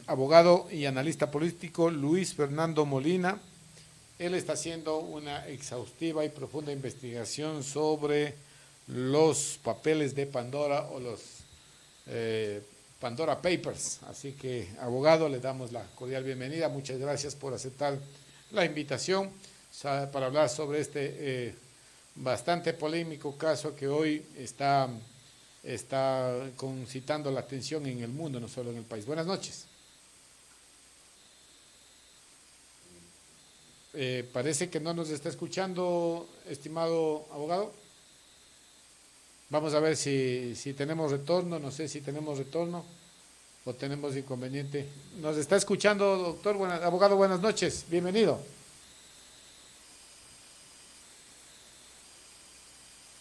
abogado y analista político Luis Fernando Molina. Él está haciendo una exhaustiva y profunda investigación sobre los papeles de Pandora o los Pandora Papers. Así que, abogado, le damos la cordial bienvenida. Muchas gracias por aceptar la invitación para hablar sobre este bastante polémico caso que hoy está concitando la atención en el mundo, no solo en el país. Buenas noches. Parece que no nos está escuchando, estimado abogado. Vamos a ver si tenemos retorno. No sé si tenemos retorno o tenemos inconveniente. ¿Nos está escuchando, doctor? Abogado, buenas noches. Bienvenido.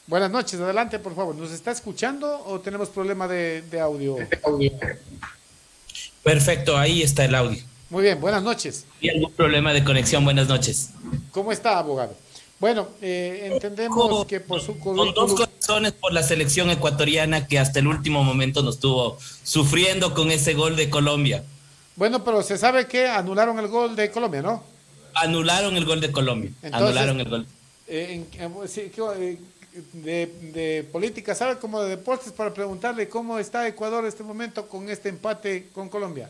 Buenas noches, adelante, por favor. ¿Nos está escuchando o tenemos problema de audio? Perfecto, ahí está el audio. Muy bien, buenas noches. ¿Y algún problema de conexión? Buenas noches. ¿Cómo está, abogado? Bueno, entendemos que por su currículum... Con dos corazones por la selección ecuatoriana que hasta el último momento nos estuvo sufriendo con ese gol de Colombia. Bueno, pero se sabe que anularon el gol de Colombia, ¿no? Anularon el gol de Colombia. Entonces, anularon el gol. De política, ¿sabe? Como de deportes, para preguntarle cómo está Ecuador en este momento con este empate con Colombia.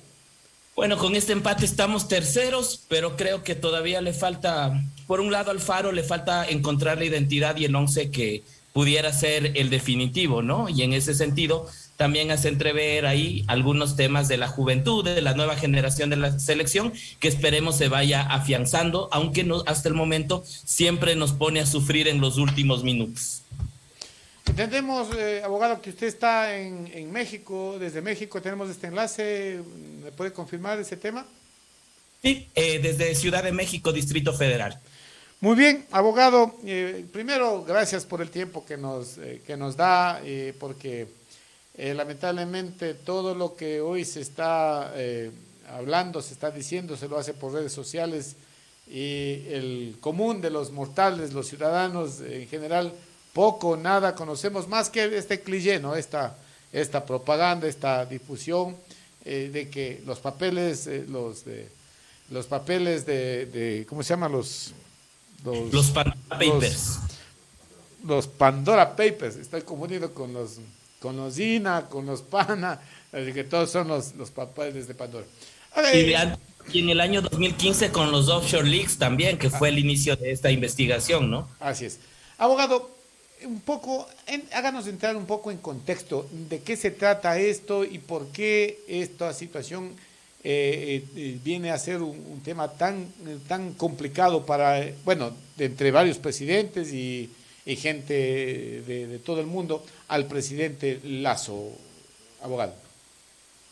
Bueno, con este empate estamos terceros, pero creo que todavía le falta, por un lado, Alfaro le falta encontrar la identidad y el 11 que pudiera ser el definitivo, ¿no? Y en ese sentido también hace entrever ahí algunos temas de la juventud, de la nueva generación de la selección, que esperemos se vaya afianzando, aunque no, hasta el momento siempre nos pone a sufrir en los últimos minutos. Entendemos, abogado, que usted está en México. Desde México tenemos este enlace. ¿Me puede confirmar ese tema? Sí, desde Ciudad de México, Distrito Federal. Muy bien, abogado. Primero, gracias por el tiempo que nos da, porque lamentablemente todo lo que hoy se está hablando, se está diciendo, se lo hace por redes sociales, y el común de los mortales, los ciudadanos en general, poco o nada conocemos más que este cliché, ¿no? Esta propaganda, esta difusión de que los papeles, los papeles de ¿cómo se llaman? Los Pandora Papers. Los Pandora Papers. Estoy confundido con los INA, con los PANA, así que todos son los papeles de Pandora. Y en el año 2015 con los offshore leaks también, que fue el inicio de esta investigación, ¿no? Así es. Abogado, háganos entrar un poco en contexto de qué se trata esto y por qué esta situación viene a ser un tema tan complicado entre varios presidentes y gente de todo el mundo al presidente Lasso, abogado.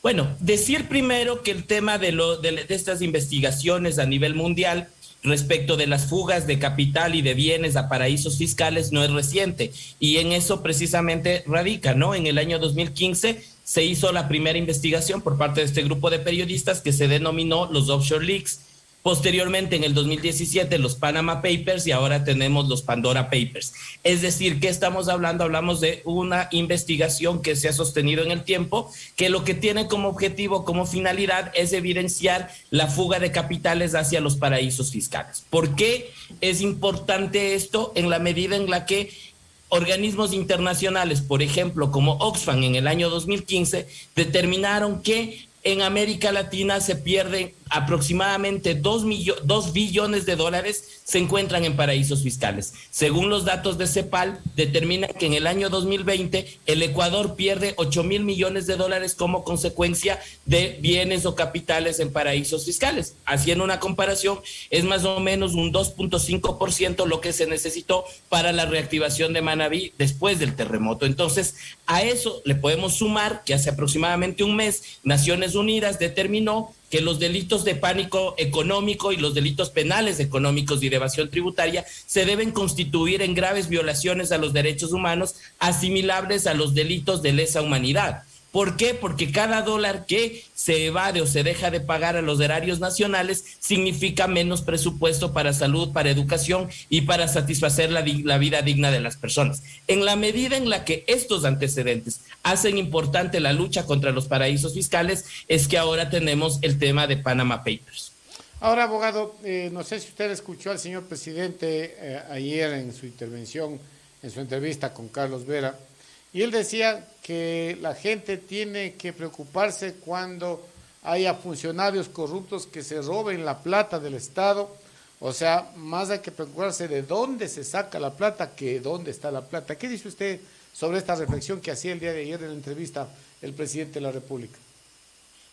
Bueno, decir primero que el tema de estas investigaciones a nivel mundial respecto de las fugas de capital y de bienes a paraísos fiscales no es reciente, y en eso precisamente radica, ¿no? En el año 2015 se hizo la primera investigación por parte de este grupo de periodistas que se denominó los Offshore Leaks. Posteriormente, en el 2017, los Panama Papers, y ahora tenemos los Pandora Papers. Es decir, ¿qué estamos hablando? Hablamos de una investigación que se ha sostenido en el tiempo, que lo que tiene como objetivo, como finalidad, es evidenciar la fuga de capitales hacia los paraísos fiscales. ¿Por qué es importante esto? En la medida en la que organismos internacionales, por ejemplo, como Oxfam en el año 2015, determinaron que en América Latina se pierden aproximadamente 2 billones de dólares, se encuentran en paraísos fiscales. Según los datos de CEPAL, determinan que en el año 2020 el Ecuador pierde 8,000 millones de dólares como consecuencia de bienes o capitales en paraísos fiscales. Haciendo una comparación, es más o menos un 2.5% lo que se necesitó para la reactivación de Manabí después del terremoto. Entonces, a eso le podemos sumar que hace aproximadamente un mes Naciones Unidas determinó que los delitos de pánico económico y los delitos penales económicos y de evasión tributaria se deben constituir en graves violaciones a los derechos humanos asimilables a los delitos de lesa humanidad. ¿Por qué? Porque cada dólar que se evade o se deja de pagar a los erarios nacionales significa menos presupuesto para salud, para educación y para satisfacer la vida digna de las personas. En la medida en la que estos antecedentes hacen importante la lucha contra los paraísos fiscales, es que ahora tenemos el tema de Panama Papers. Ahora, abogado, no sé si usted escuchó al señor presidente ayer en su intervención, en su entrevista con Carlos Vera, y él decía que la gente tiene que preocuparse cuando haya funcionarios corruptos que se roben la plata del Estado. O sea, más hay que preocuparse de dónde se saca la plata que dónde está la plata. ¿Qué dice usted sobre esta reflexión que hacía el día de ayer en la entrevista el presidente de la República?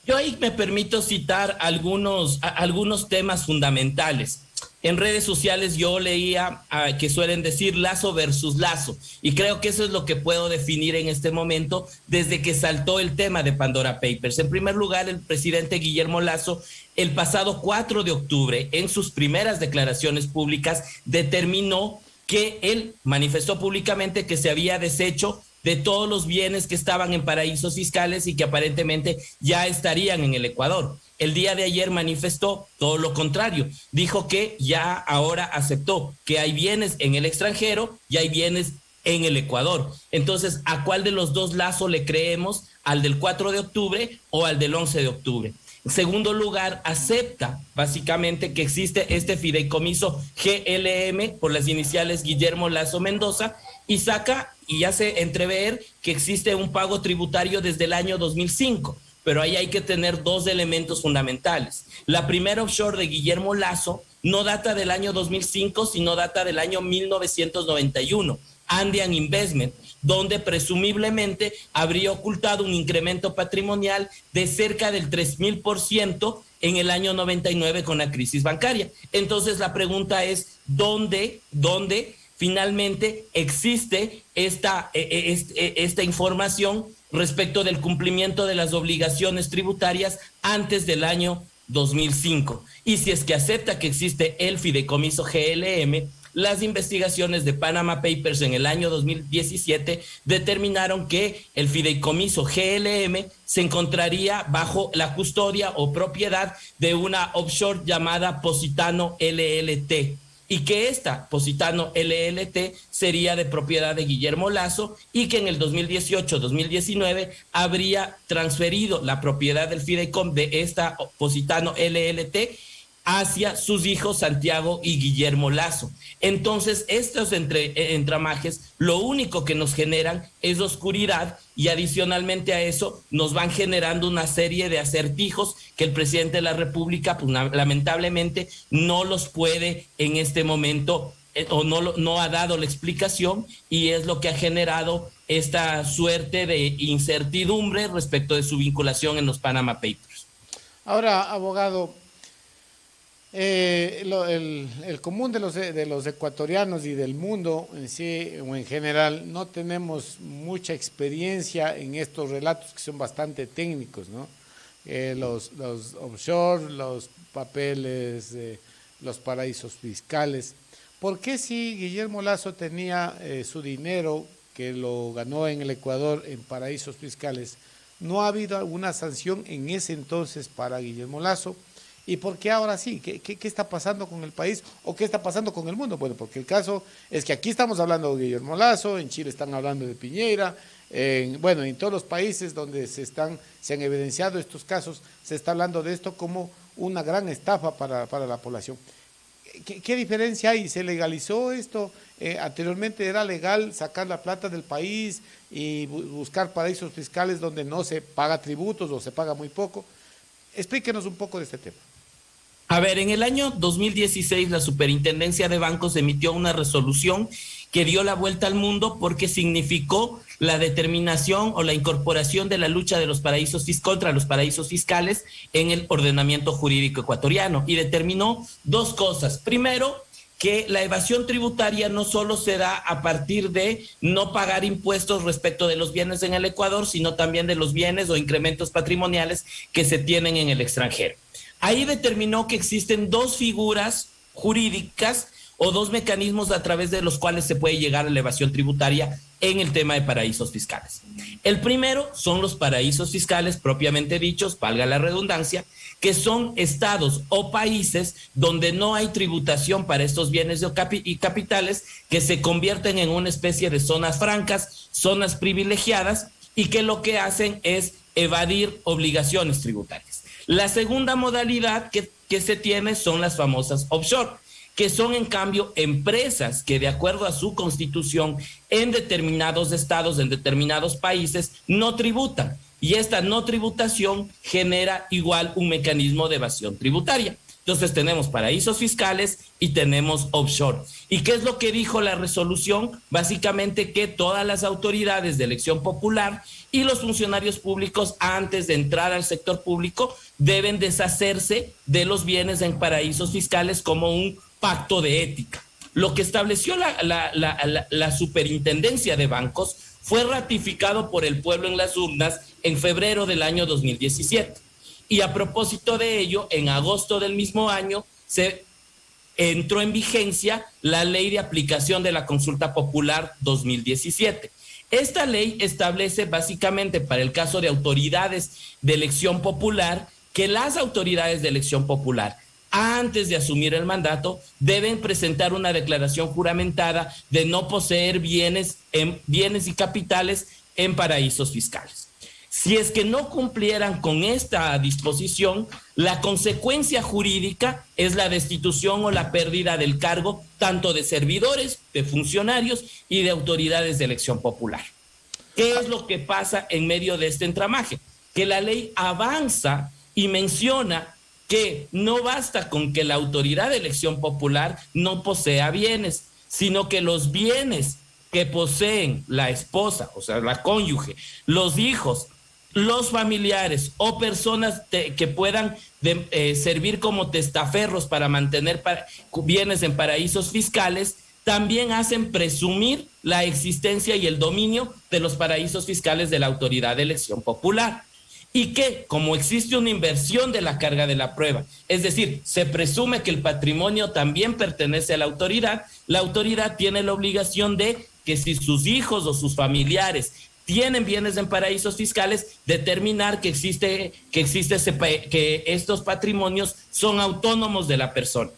Yo ahí me permito citar algunos temas fundamentales. En redes sociales yo leía que suelen decir Lazo versus Lazo, y creo que eso es lo que puedo definir en este momento desde que saltó el tema de Pandora Papers. En primer lugar, el presidente Guillermo Lazo, el pasado 4 de octubre, en sus primeras declaraciones públicas, determinó que él manifestó públicamente que se había deshecho de todos los bienes que estaban en paraísos fiscales y que aparentemente ya estarían en el Ecuador. El día de ayer manifestó todo lo contrario, dijo que ya ahora aceptó que hay bienes en el extranjero y hay bienes en el Ecuador. Entonces, ¿a cuál de los dos lazos le creemos? ¿Al del 4 de octubre o al del 11 de octubre? En segundo lugar, acepta básicamente que existe este fideicomiso GLM por las iniciales Guillermo Lazo Mendoza y hace entrever que existe un pago tributario desde el año 2005. Pero ahí hay que tener dos elementos fundamentales. La primera offshore de Guillermo Lazo no data del año 2005, sino data del año 1991, Andean Investment, donde presumiblemente habría ocultado un incremento patrimonial de cerca del 3,000% en el año 99 con la crisis bancaria. Entonces la pregunta es, ¿dónde finalmente existe esta información respecto del cumplimiento de las obligaciones tributarias antes del año 2005? Y si es que acepta que existe el fideicomiso GLM, las investigaciones de Panama Papers en el año 2017 determinaron que el fideicomiso GLM se encontraría bajo la custodia o propiedad de una offshore llamada Positano LLT, y que esta Positano LLT sería de propiedad de Guillermo Lazo y que en el 2018-2019 habría transferido la propiedad del fideicomiso de esta Positano LLT hacia sus hijos Santiago y Guillermo Lazo. Entonces, estos entramajes lo único que nos generan es oscuridad, y adicionalmente a eso nos van generando una serie de acertijos que el presidente de la República, pues, lamentablemente no los puede en este momento o no ha dado la explicación, y es lo que ha generado esta suerte de incertidumbre respecto de su vinculación en los Panama Papers. Ahora, abogado, el común de los ecuatorianos y del mundo en sí o en general no tenemos mucha experiencia en estos relatos que son bastante técnicos, ¿no? Los offshore, los papeles, los paraísos fiscales. ¿Por qué si Guillermo Lazo tenía su dinero que lo ganó en el Ecuador en paraísos fiscales, no ha habido alguna sanción en ese entonces para Guillermo Lazo? ¿Y por qué ahora sí? ¿Qué está pasando con el país o qué está pasando con el mundo? Bueno, porque el caso es que aquí estamos hablando de Guillermo Lazo, en Chile están hablando de Piñera, en todos los países donde se han evidenciado estos casos, se está hablando de esto como una gran estafa para la población. ¿Qué diferencia hay? ¿Se legalizó esto? Anteriormente era legal sacar la plata del país y buscar paraísos fiscales donde no se paga tributos o se paga muy poco. Explíquenos un poco de este tema. A ver, en el año 2016 la Superintendencia de Bancos emitió una resolución que dio la vuelta al mundo porque significó la determinación o la incorporación de la lucha de los paraísos contra los paraísos fiscales en el ordenamiento jurídico ecuatoriano, y determinó dos cosas. Primero, que la evasión tributaria no solo se da a partir de no pagar impuestos respecto de los bienes en el Ecuador, sino también de los bienes o incrementos patrimoniales que se tienen en el extranjero. Ahí determinó que existen dos figuras jurídicas o dos mecanismos a través de los cuales se puede llegar a la evasión tributaria en el tema de paraísos fiscales. El primero son los paraísos fiscales propiamente dichos, valga la redundancia, que son estados o países donde no hay tributación para estos bienes y capitales, que se convierten en una especie de zonas francas, zonas privilegiadas, y que lo que hacen es evadir obligaciones tributarias. La segunda modalidad que se tiene son las famosas offshore, que son en cambio empresas que de acuerdo a su constitución en determinados estados, en determinados países, no tributan. Y esta no tributación genera igual un mecanismo de evasión tributaria. Entonces tenemos paraísos fiscales y tenemos offshore. ¿Y qué es lo que dijo la resolución? Básicamente que todas las autoridades de elección popular y los funcionarios públicos, antes de entrar al sector público, deben deshacerse de los bienes en paraísos fiscales como un pacto de ética. Lo que estableció la superintendencia de bancos fue ratificado por el pueblo en las urnas en febrero del año 2017. Y a propósito de ello, en agosto del mismo año se entró en vigencia la Ley de Aplicación de la Consulta Popular 2017. Esta ley establece básicamente para el caso de autoridades de elección popular que las autoridades de elección popular, antes de asumir el mandato, deben presentar una declaración juramentada de no poseer bienes y capitales en paraísos fiscales. Si es que no cumplieran con esta disposición, la consecuencia jurídica es la destitución o la pérdida del cargo tanto de servidores, de funcionarios y de autoridades de elección popular. ¿Qué es lo que pasa en medio de este entramaje? Que la ley avanza y menciona que no basta con que la autoridad de elección popular no posea bienes, sino que los bienes que poseen la esposa, o sea, la cónyuge, los hijos, los familiares o personas que puedan servir como testaferros para mantener bienes en paraísos fiscales, también hacen presumir la existencia y el dominio de los paraísos fiscales de la autoridad de elección popular. Y que, como existe una inversión de la carga de la prueba, es decir, se presume que el patrimonio también pertenece a la autoridad tiene la obligación de que si sus hijos o sus familiares tienen bienes en paraísos fiscales, determinar que estos patrimonios son autónomos de la persona.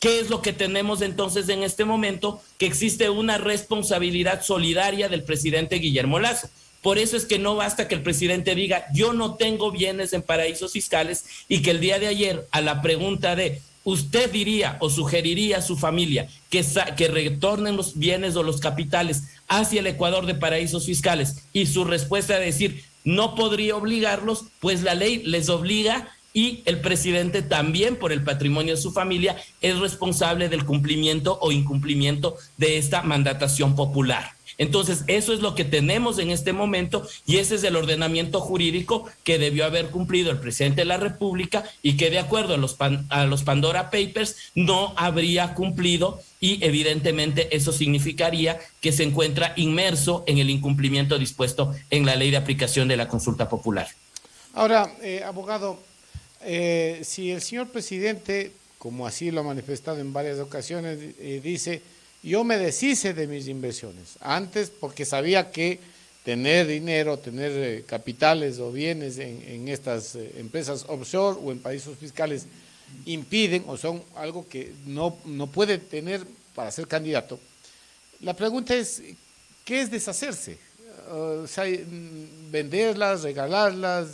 ¿Qué es lo que tenemos entonces en este momento? Que existe una responsabilidad solidaria del presidente Guillermo Lasso. Por eso es que no basta que el presidente diga yo no tengo bienes en paraísos fiscales y que el día de ayer a la pregunta de ¿usted diría o sugeriría a su familia que retornen los bienes o los capitales hacia el Ecuador de paraísos fiscales? Y su respuesta a decir no podría obligarlos, pues la ley les obliga y el presidente también por el patrimonio de su familia es responsable del cumplimiento o incumplimiento de esta mandatación popular. Entonces, eso es lo que tenemos en este momento y ese es el ordenamiento jurídico que debió haber cumplido el presidente de la República y que de acuerdo a los Pandora Papers no habría cumplido y evidentemente eso significaría que se encuentra inmerso en el incumplimiento dispuesto en la Ley de Aplicación de la Consulta Popular. Ahora, abogado, si el señor presidente, como así lo ha manifestado en varias ocasiones, dice yo me deshice de mis inversiones antes porque sabía que tener dinero, tener capitales o bienes en estas empresas offshore o en paraísos fiscales impiden o son algo que no puede tener para ser candidato. La pregunta es, ¿qué es deshacerse? O sea, venderlas, regalarlas,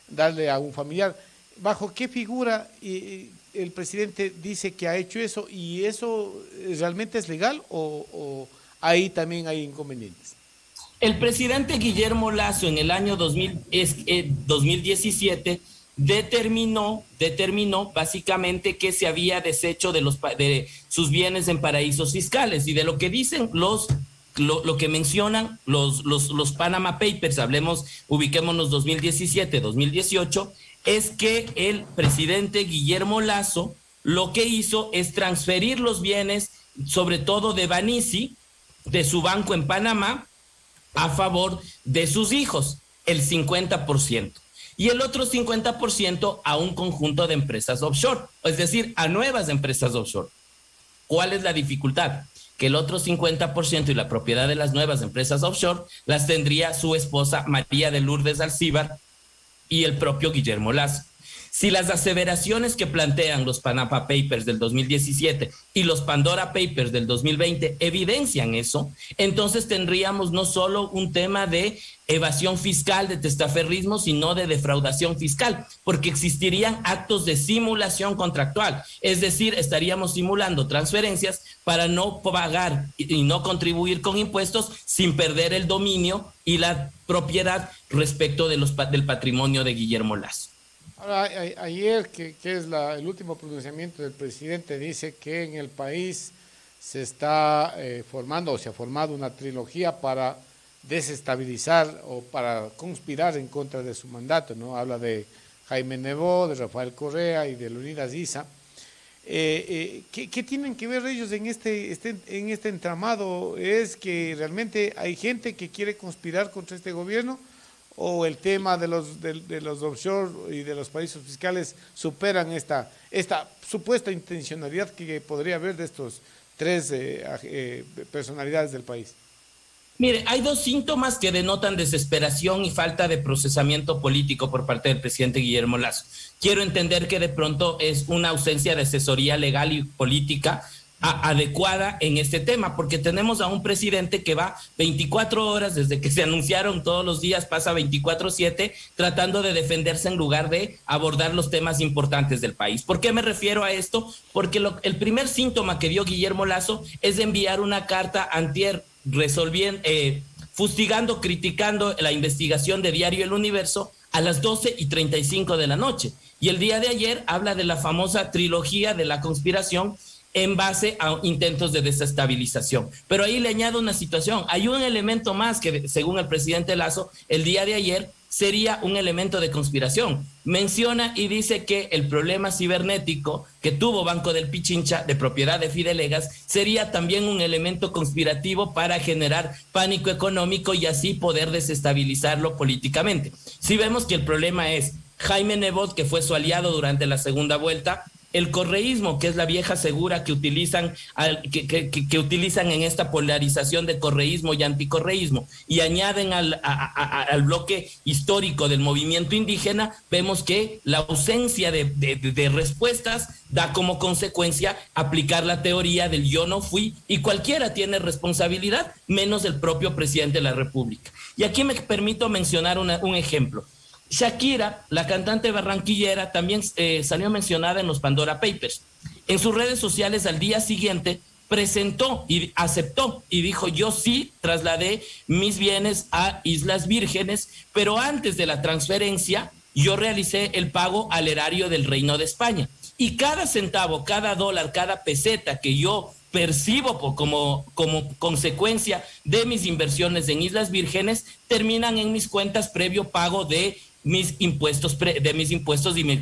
darle a un familiar. ¿Bajo qué figura el presidente dice que ha hecho eso y eso realmente es legal o ahí también hay inconvenientes? El presidente Guillermo Lasso en el año 2017 determinó básicamente que se había deshecho de sus bienes en paraísos fiscales y de lo que dicen lo que mencionan los Panama Papers, ubiquémonos 2017, 2018, es que el presidente Guillermo Lasso lo que hizo es transferir los bienes, sobre todo de Banisi, de su banco en Panamá, a favor de sus hijos, el 50%. Y el otro 50% a un conjunto de empresas offshore, es decir, a nuevas empresas offshore. ¿Cuál es la dificultad? que el otro 50% y la propiedad de las nuevas empresas offshore las tendría su esposa María de Lourdes Alcíbar y el propio Guillermo Lasso. Si las aseveraciones que plantean los Panama Papers del 2017 y los Pandora Papers del 2020 evidencian eso, entonces tendríamos no solo un tema de evasión fiscal, de testaferrismo, sino de defraudación fiscal, porque existirían actos de simulación contractual, es decir, estaríamos simulando transferencias para no pagar y no contribuir con impuestos sin perder el dominio y la propiedad respecto de del patrimonio de Guillermo Lasso. Ahora, ayer, que es el último pronunciamiento del presidente, dice que en el país se está formando o se ha formado una trilogía para desestabilizar o para conspirar en contra de su mandato, ¿no? Habla de Jaime Nebot, de Rafael Correa y de Leonidas Issa. ¿Qué tienen que ver ellos en este entramado? ¿Es que realmente hay gente que quiere conspirar contra este gobierno? ¿O el tema de los offshore y de los paraísos fiscales superan esta supuesta intencionalidad que podría haber de estos tres personalidades del país? Mire, hay dos síntomas que denotan desesperación y falta de procesamiento político por parte del presidente Guillermo Lasso. Quiero entender que de pronto es una ausencia de asesoría legal y política adecuada en este tema, porque tenemos a un presidente que va 24 horas desde que se anunciaron todos los días, pasa 24/7 tratando de defenderse en lugar de abordar los temas importantes del país. ¿Por qué me refiero a esto? Porque el primer síntoma que dio Guillermo Lasso es enviar una carta antier fustigando, criticando la investigación de Diario El Universo a las 12:35 de la noche. Y el día de ayer habla de la famosa trilogía de la conspiración en base a intentos de desestabilización. Pero ahí le añado una situación. Hay un elemento más que, según el presidente Lasso, el día de ayer sería un elemento de conspiración. Menciona y dice que el problema cibernético que tuvo Banco del Pichincha, de propiedad de Fidelegas, sería también un elemento conspirativo para generar pánico económico y así poder desestabilizarlo políticamente. Si vemos que el problema es Jaime Nebot, que fue su aliado durante la segunda vuelta, el correísmo, que es la vieja segura que utilizan que utilizan en esta polarización de correísmo y anticorreísmo, y añaden al bloque histórico del movimiento indígena, vemos que la ausencia de respuestas da como consecuencia aplicar la teoría del yo no fui y cualquiera tiene responsabilidad, menos el propio presidente de la República. Y aquí me permito mencionar un ejemplo. Shakira, la cantante barranquillera, también salió mencionada en los Pandora Papers. En sus redes sociales al día siguiente presentó y aceptó y dijo: yo sí trasladé mis bienes a Islas Vírgenes, pero antes de la transferencia yo realicé el pago al erario del Reino de España. Y cada centavo, cada dólar, cada peseta que yo percibo como consecuencia de mis inversiones en Islas Vírgenes terminan en mis cuentas previo pago de mis impuestos y mis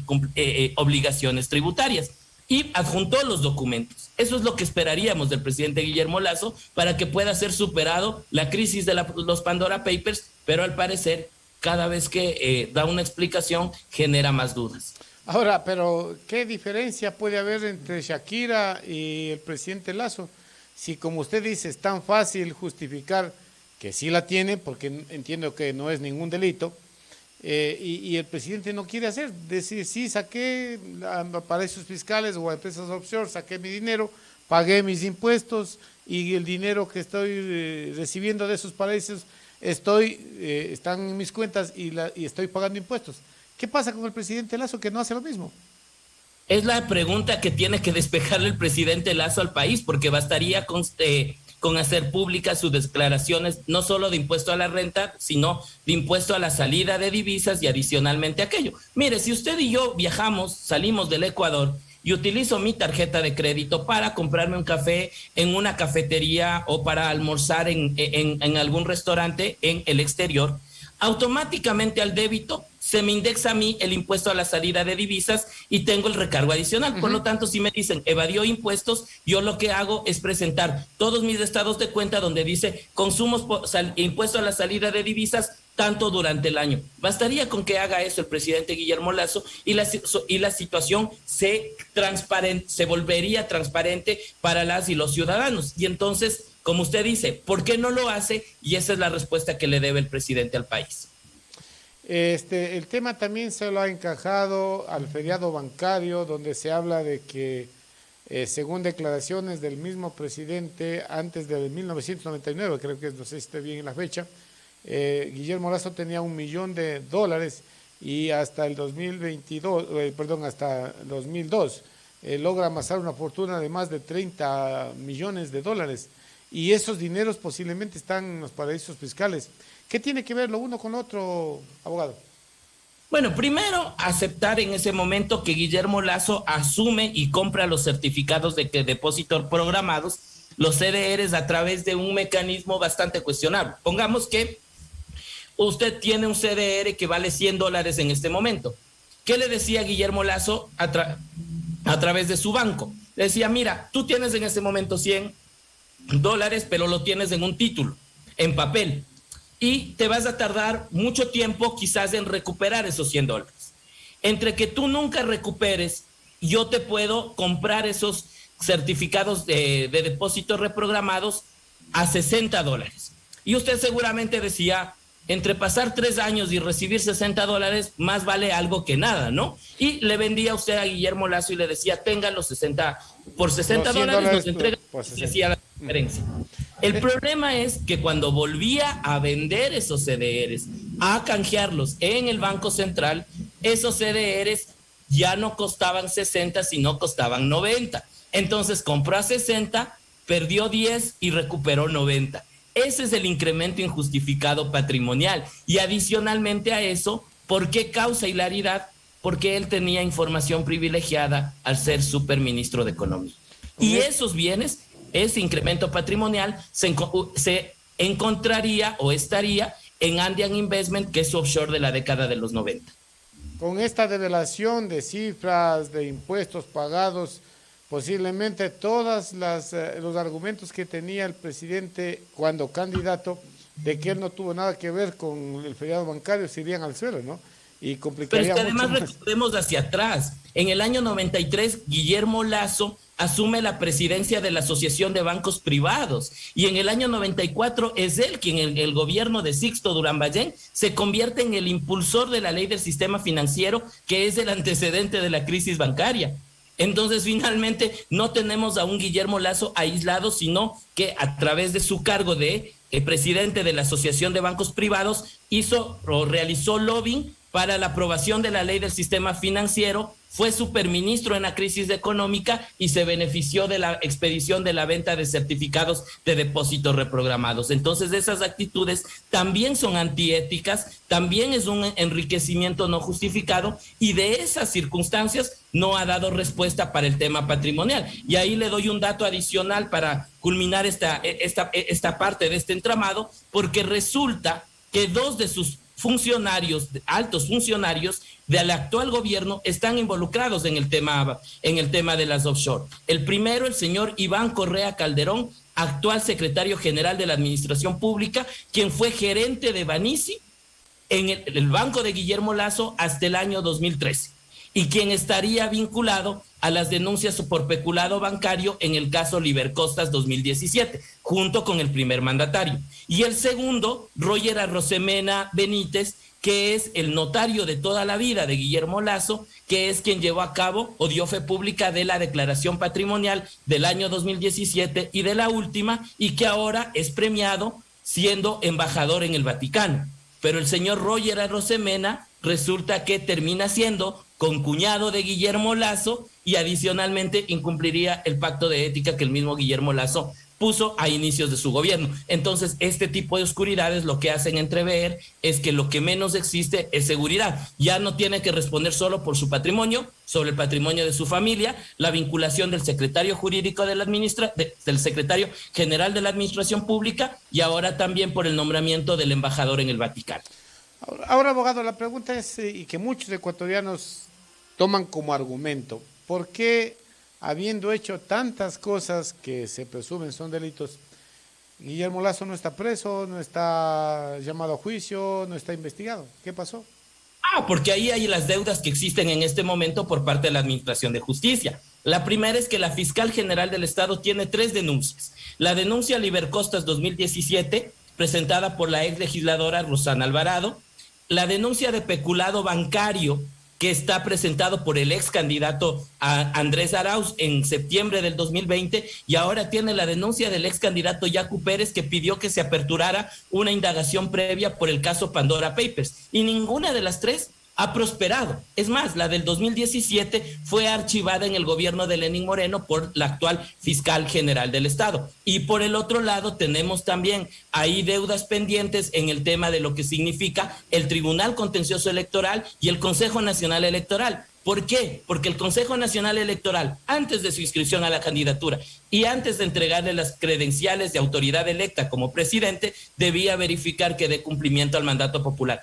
obligaciones tributarias. Y adjuntó los documentos. Eso es lo que esperaríamos del presidente Guillermo Lasso para que pueda ser superado la crisis de los Pandora Papers, pero al parecer cada vez que da una explicación genera más dudas. Ahora, pero ¿qué diferencia puede haber entre Shakira y el presidente Lasso? Si, como usted dice, es tan fácil justificar que sí la tiene, porque entiendo que no es ningún delito, y el presidente no quiere hacer, decir, sí, saqué a paraísos fiscales o a empresas offshore, saqué mi dinero, pagué mis impuestos y el dinero que estoy recibiendo de esos paraísos están en mis cuentas y estoy pagando impuestos. ¿Qué pasa con el presidente Lasso que no hace lo mismo? Es la pregunta que tiene que despejarle el presidente Lasso al país, porque bastaría con hacer públicas sus declaraciones, no solo de impuesto a la renta, sino de impuesto a la salida de divisas y adicionalmente aquello. Mire, si usted y yo salimos del Ecuador y utilizo mi tarjeta de crédito para comprarme un café en una cafetería o para almorzar en algún restaurante en el exterior, automáticamente al débito se me indexa a mí el impuesto a la salida de divisas y tengo el recargo adicional. Por lo tanto, si me dicen evadió impuestos, yo lo que hago es presentar todos mis estados de cuenta donde dice consumos, impuesto a la salida de divisas, tanto durante el año. Bastaría con que haga eso el presidente Guillermo Lasso y la situación se volvería transparente para las y los ciudadanos. Y entonces, como usted dice, ¿por qué no lo hace? Y esa es la respuesta que le debe el presidente al país. El tema también se lo ha encajado al feriado bancario, donde se habla de que, según declaraciones del mismo presidente, antes de 1999, creo que no sé si esté bien la fecha, Guillermo Lasso tenía $1.000.000 y hasta el 2022, hasta 2002, logra amasar una fortuna de más de $30 millones. Y esos dineros posiblemente están en los paraísos fiscales. ¿Qué tiene que ver lo uno con lo otro, abogado? Bueno, primero aceptar en ese momento que Guillermo Lasso asume y compra los certificados de depósito programados, los CDRs, a través de un mecanismo bastante cuestionable. Pongamos que usted tiene un CDR que vale $100 en este momento. ¿Qué le decía Guillermo Lasso a través de su banco? Le decía, mira, tú tienes en este momento $100, pero lo tienes en un título, en papel, y te vas a tardar mucho tiempo quizás en recuperar esos $100. Entre que tú nunca recuperes, yo te puedo comprar esos certificados de depósitos reprogramados a $60. Y usted seguramente decía, entre pasar 3 años y recibir $60, más vale algo que nada, ¿no? Y le vendía usted a Guillermo Lasso y le decía, tenga los 60, por $60 nos entrega, y hacía la diferencia. El problema es que cuando volvía a vender esos CDRs, a canjearlos en el Banco Central, esos CDRs ya no costaban 60, sino costaban 90. Entonces compró a 60, perdió 10 y recuperó 90. Ese es el incremento injustificado patrimonial. Y adicionalmente a eso, ¿por qué causa hilaridad? Porque él tenía información privilegiada al ser superministro de Economía. Y esos bienes, ese incremento patrimonial, se encontraría o estaría en Andean Investment, que es su offshore de la década de los 90. Con esta revelación de cifras, de impuestos pagados, posiblemente todos los argumentos que tenía el presidente cuando candidato de que él no tuvo nada que ver con el feriado bancario se irían al suelo, ¿no? Y complicaría mucho. Pero es que además recordemos hacia atrás. En el año 93, Guillermo Lasso asume la presidencia de la Asociación de Bancos Privados, y en el año 94 es él quien, en el gobierno de Sixto Durán Ballén, se convierte en el impulsor de la ley del sistema financiero, que es el antecedente de la crisis bancaria. Entonces, finalmente, no tenemos a un Guillermo Lasso aislado, sino que a través de su cargo de presidente de la Asociación de Bancos Privados hizo o realizó lobbying para la aprobación de la ley del sistema financiero, fue superministro en la crisis económica y se benefició de la expedición de la venta de certificados de depósitos reprogramados. Entonces, esas actitudes también son antiéticas, también es un enriquecimiento no justificado, y de esas circunstancias no ha dado respuesta para el tema patrimonial. Y ahí le doy un dato adicional para culminar esta parte de este entramado, porque resulta que 2 de sus funcionarios, altos funcionarios del actual gobierno, están involucrados en el tema de las offshore. El primero, el señor Iván Correa Calderón, actual secretario general de la Administración Pública, quien fue gerente de Banisi en el banco de Guillermo Lasso hasta el año 2013, y quien estaría vinculado a las denuncias por peculado bancario en el caso Libercostas 2017, junto con el primer mandatario. Y el segundo, Roger Arrosemena Benítez, que es el notario de toda la vida de Guillermo Lasso, que es quien llevó a cabo o dio fe pública de la declaración patrimonial del año 2017 y de la última, y que ahora es premiado siendo embajador en el Vaticano. Pero el señor Roger Arrosemena resulta que termina siendo concuñado de Guillermo Lasso y adicionalmente incumpliría el pacto de ética que el mismo Guillermo Lasso puso a inicios de su gobierno. Entonces, este tipo de oscuridades lo que hacen entrever es que lo que menos existe es seguridad. Ya no tiene que responder solo por su patrimonio, sobre el patrimonio de su familia, la vinculación del secretario jurídico de del secretario general de la Administración Pública, y ahora también por el nombramiento del embajador en el Vaticano. Ahora, abogado, la pregunta es, y que muchos ecuatorianos toman como argumento, ¿por qué, habiendo hecho tantas cosas que se presumen son delitos, Guillermo Lasso no está preso, no está llamado a juicio, no está investigado. ¿Qué pasó? Porque ahí hay las deudas que existen en este momento por parte de la Administración de Justicia. La primera es que la fiscal general del Estado tiene 3 denuncias. La denuncia Libercostas 2017, presentada por la ex legisladora Rosana Alvarado. La denuncia de peculado bancario, que está presentado por el ex candidato Andrés Arauz en septiembre del 2020, y ahora tiene la denuncia del ex candidato Yacu Pérez, que pidió que se aperturara una indagación previa por el caso Pandora Papers, y ninguna de las 3 ha prosperado. Es más, la del 2017 fue archivada en el gobierno de Lenín Moreno por la actual fiscal general del Estado. Y por el otro lado tenemos también ahí deudas pendientes en el tema de lo que significa el Tribunal Contencioso Electoral y el Consejo Nacional Electoral. ¿Por qué? Porque el Consejo Nacional Electoral, antes de su inscripción a la candidatura y antes de entregarle las credenciales de autoridad electa como presidente, debía verificar que dé cumplimiento al mandato popular.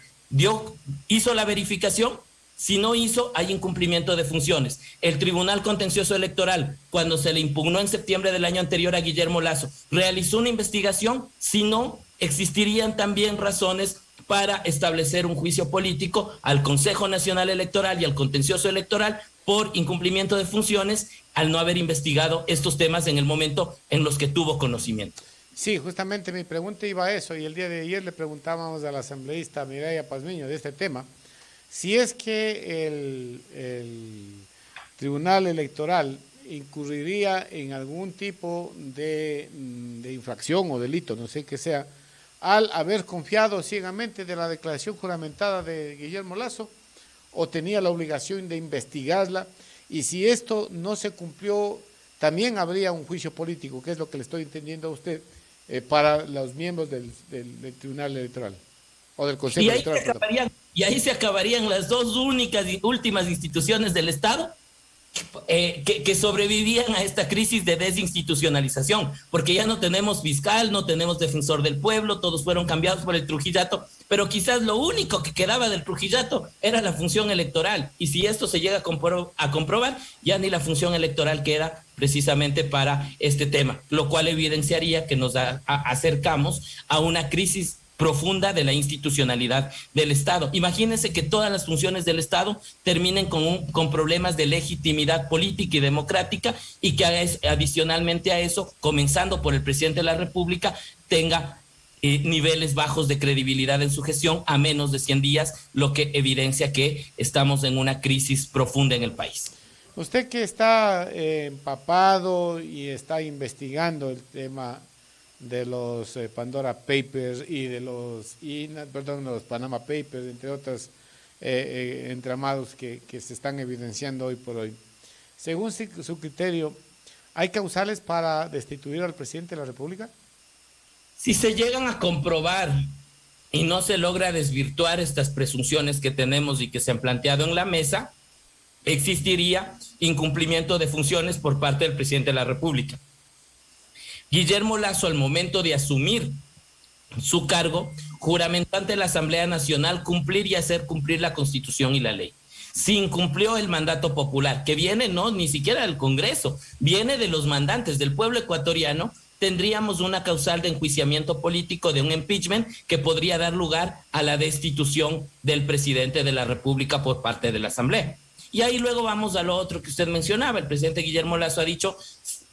Hizo la verificación. Si no hizo, hay incumplimiento de funciones. El Tribunal Contencioso Electoral, cuando se le impugnó en septiembre del año anterior a Guillermo Lasso, realizó una investigación. Si no, existirían también razones para establecer un juicio político al Consejo Nacional Electoral y al Contencioso Electoral por incumplimiento de funciones al no haber investigado estos temas en el momento en los que tuvo conocimiento. Sí, justamente mi pregunta iba a eso, y el día de ayer le preguntábamos al asambleísta Mireya Pazmiño de este tema, si es que el Tribunal Electoral incurriría en algún tipo de infracción o delito, no sé qué sea, al haber confiado ciegamente de la declaración juramentada de Guillermo Lasso, o tenía la obligación de investigarla, y si esto no se cumplió, también habría un juicio político, que es lo que le estoy entendiendo a usted, para los miembros del Tribunal Electoral o del Consejo Electoral. Y ahí se acabarían las dos últimas instituciones del Estado que sobrevivían a esta crisis de desinstitucionalización, porque ya no tenemos fiscal, no tenemos defensor del pueblo, todos fueron cambiados por el Trujillato, pero quizás lo único que quedaba del Trujillato era la función electoral, y si esto se llega a comprobar, ya ni la función electoral queda precisamente para este tema, lo cual evidenciaría que nos acercamos a una crisis profunda de la institucionalidad del Estado. Imagínense que todas las funciones del Estado terminen con problemas de legitimidad política y democrática, y que adicionalmente a eso, comenzando por el presidente de la República, tenga niveles bajos de credibilidad en su gestión a menos de 100 días, lo que evidencia que estamos en una crisis profunda en el país. Usted que está empapado y está investigando el tema de los Pandora Papers y de los Panama Papers, entre otros entramados que se están evidenciando hoy por hoy. Según su criterio, ¿hay causales para destituir al presidente de la República? Si se llegan a comprobar y no se logra desvirtuar estas presunciones que tenemos y que se han planteado en la mesa, existiría incumplimiento de funciones por parte del presidente de la República. Guillermo Lasso, al momento de asumir su cargo, juramentó ante la Asamblea Nacional cumplir y hacer cumplir la Constitución y la ley. Si incumplió el mandato popular, que viene ni siquiera del Congreso, viene de los mandantes, del pueblo ecuatoriano, tendríamos una causal de enjuiciamiento político, de un impeachment que podría dar lugar a la destitución del presidente de la República por parte de la Asamblea. Y ahí luego vamos a lo otro que usted mencionaba. El presidente Guillermo Lasso ha dicho: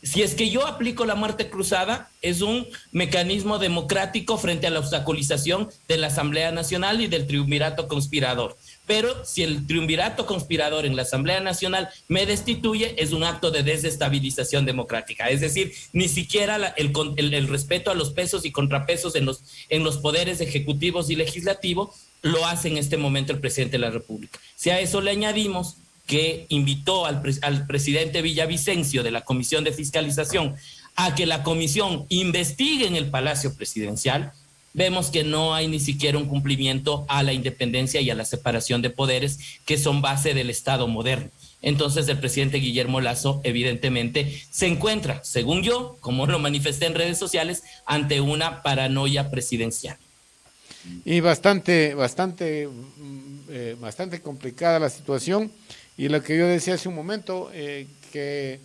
si es que yo aplico la muerte cruzada, es un mecanismo democrático frente a la obstaculización de la Asamblea Nacional y del triunvirato conspirador. Pero si el triunvirato conspirador en la Asamblea Nacional me destituye, es un acto de desestabilización democrática. Es decir, ni siquiera el respeto a los pesos y contrapesos en los poderes ejecutivos y legislativos lo hace en este momento el presidente de la República. Si a eso le añadimos que invitó al presidente Villavicencio de la Comisión de Fiscalización a que la comisión investigue en el Palacio Presidencial, vemos que no hay ni siquiera un cumplimiento a la independencia y a la separación de poderes, que son base del Estado moderno. Entonces el presidente Guillermo Lasso evidentemente se encuentra, según yo, como lo manifesté en redes sociales, ante una paranoia presidencial. Y bastante complicada la situación. Y lo que yo decía hace un momento, que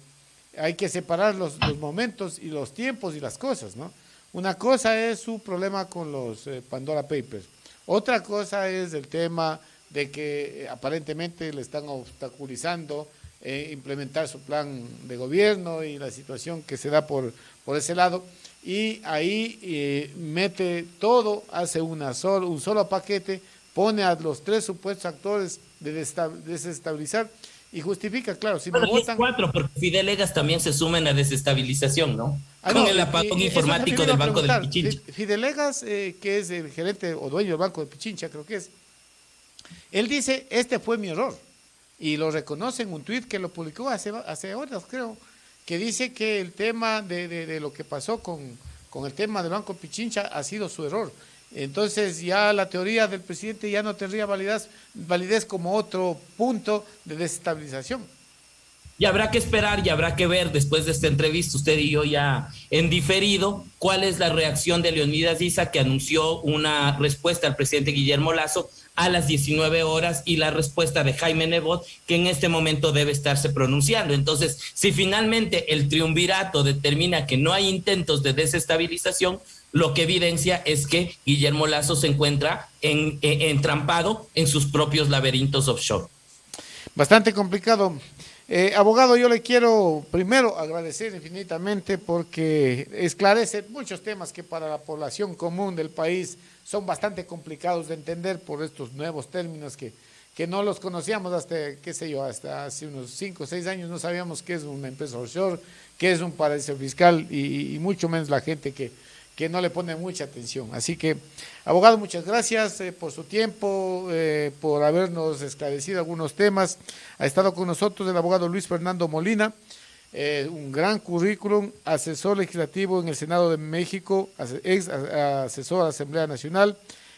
hay que separar los momentos y los tiempos y las cosas, ¿no? Una cosa es su problema con los Pandora Papers. Otra cosa es el tema de que aparentemente le están obstaculizando implementar su plan de gobierno y la situación que se da por ese lado. Y ahí mete todo, hace un solo paquete, pone a los tres supuestos actores de desestabilizar y justifica, claro, si Bueno, me y es votan... cuatro, porque Fidelegas también se suma en la desestabilización, ¿no? Con no, el apagón informático del Banco del Pichincha. Fidelegas, que es el gerente o dueño del Banco de Pichincha, creo que es, él dice, este fue mi error, y lo reconoce en un tuit que lo publicó hace horas, creo, que dice que el tema de lo que pasó con el tema del Banco Pichincha ha sido su error. Entonces ya la teoría del presidente ya no tendría validez como otro punto de desestabilización. Y habrá que esperar y habrá que ver después de esta entrevista, usted y yo ya en diferido, cuál es la reacción de Leonidas Issa, que anunció una respuesta al presidente Guillermo Lasso a las 19 horas, y la respuesta de Jaime Nebot, que en este momento debe estarse pronunciando. Entonces, si finalmente el triunvirato determina que no hay intentos de desestabilización, lo que evidencia es que Guillermo Lasso se encuentra entrampado en sus propios laberintos offshore. Bastante complicado. Abogado, yo le quiero primero agradecer infinitamente porque esclarece muchos temas que para la población común del país son bastante complicados de entender por estos nuevos términos que no los conocíamos hasta, qué sé yo, hasta hace unos 5 o 6 años no sabíamos qué es una empresa offshore, qué es un paraíso fiscal y mucho menos la gente que no le pone mucha atención. Así que, abogado, muchas gracias por su tiempo, por habernos esclarecido algunos temas. Ha estado con nosotros el abogado Luis Fernando Molina, un gran currículum, asesor legislativo en el Senado de México, ex asesor de la Asamblea Nacional,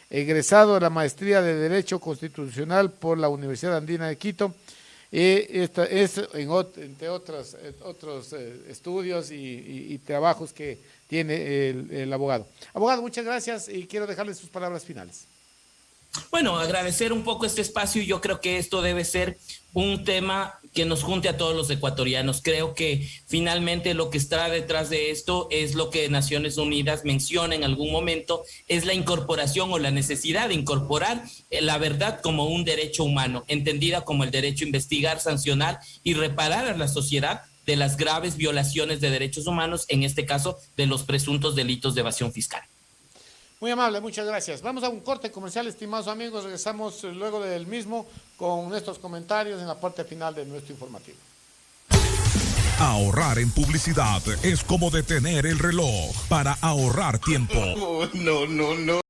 egresado de la maestría de Derecho Constitucional por la Universidad Andina de Quito. Esta es entre otros estudios y trabajos que tiene el abogado. Abogado, muchas gracias y quiero dejarle sus palabras finales. Bueno, agradecer un poco este espacio. Yo creo que esto debe ser un tema que nos junte a todos los ecuatorianos. Creo que finalmente lo que está detrás de esto es lo que Naciones Unidas menciona en algún momento, es la incorporación o la necesidad de incorporar la verdad como un derecho humano, entendida como el derecho a investigar, sancionar y reparar a la sociedad de las graves violaciones de derechos humanos, en este caso de los presuntos delitos de evasión fiscal. Muy amable, muchas gracias. Vamos a un corte comercial, estimados amigos. Regresamos luego del mismo con nuestros comentarios en la parte final de nuestro informativo. Ahorrar en publicidad es como detener el reloj para ahorrar tiempo. No.